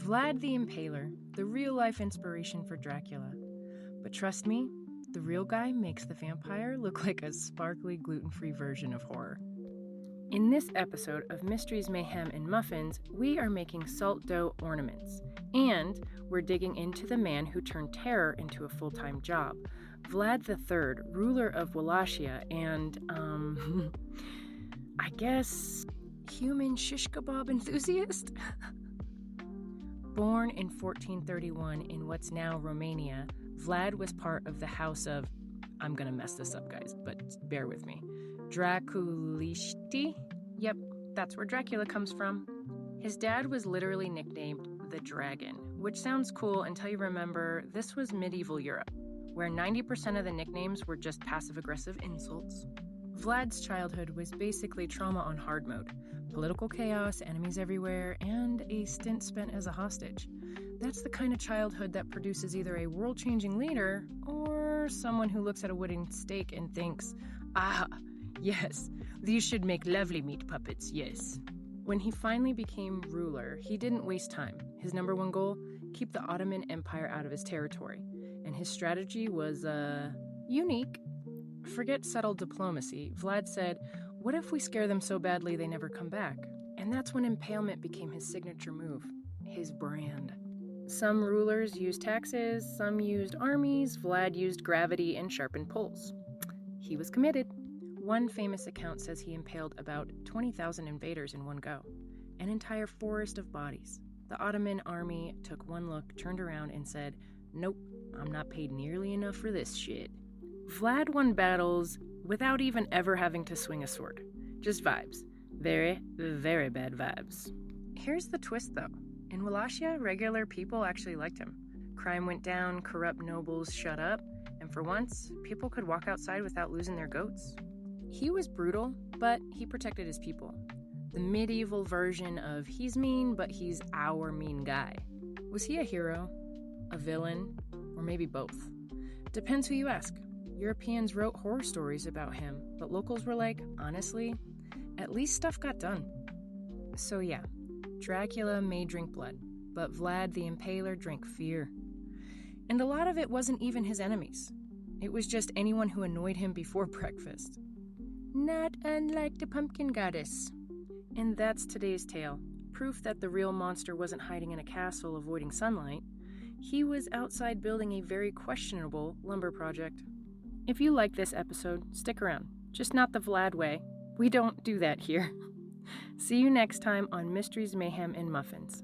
Vlad the Impaler, the real-life inspiration for Dracula. But trust me, the real guy makes the vampire look like a sparkly, gluten-free version of horror. In this episode of Mysteries, Mayhem, and Muffins, we are making salt dough ornaments. And we're digging into the man who turned terror into a full-time job, Vlad III, ruler of Wallachia and, I guess, human shish kebab enthusiast? Born in 1431 in what's now Romania, Vlad was part of the house of, I'm gonna mess this up, guys, but bear with me, Draculisti? Yep, that's where Dracula comes from. His dad was literally nicknamed the Dragon, which sounds cool until you remember this was medieval Europe, where 90% of the nicknames were just passive-aggressive insults. Vlad's childhood was basically trauma on hard mode. Political chaos, enemies everywhere, and a stint spent as a hostage. That's the kind of childhood that produces either a world-changing leader or someone who looks at a wooden stake and thinks, ah, yes, these should make lovely meat puppets, yes. When he finally became ruler, he didn't waste time. His number one goal, keep the Ottoman Empire out of his territory. And his strategy was, unique. Forget subtle diplomacy. Vlad said, what if we scare them so badly they never come back? And that's when impalement became his signature move, his brand. Some rulers used taxes, some used armies, Vlad used gravity and sharpened poles. He was committed. One famous account says he impaled about 20,000 invaders in one go, an entire forest of bodies. The Ottoman army took one look, turned around, and said, nope, I'm not paid nearly enough for this shit. Vlad won battles without even ever having to swing a sword. Just vibes. Very, very bad vibes. Here's the twist, though. In Wallachia, regular people actually liked him. Crime went down, corrupt nobles shut up, and for once, people could walk outside without losing their goats. He was brutal, but he protected his people. The medieval version of he's mean, but he's our mean guy. Was he a hero, a villain, or maybe both? Depends who you ask. Europeans wrote horror stories about him, but locals were like, honestly, at least stuff got done. So yeah, Dracula may drink blood, but Vlad the Impaler drank fear. And a lot of it wasn't even his enemies. It was just anyone who annoyed him before breakfast. Not unlike the pumpkin goddess. And that's today's tale. Proof that the real monster wasn't hiding in a castle avoiding sunlight. He was outside building a very questionable lumber project. If you like this episode, stick around. Just not the Vlad way. We don't do that here. See you next time on Mysteries, Mayhem, and Muffins.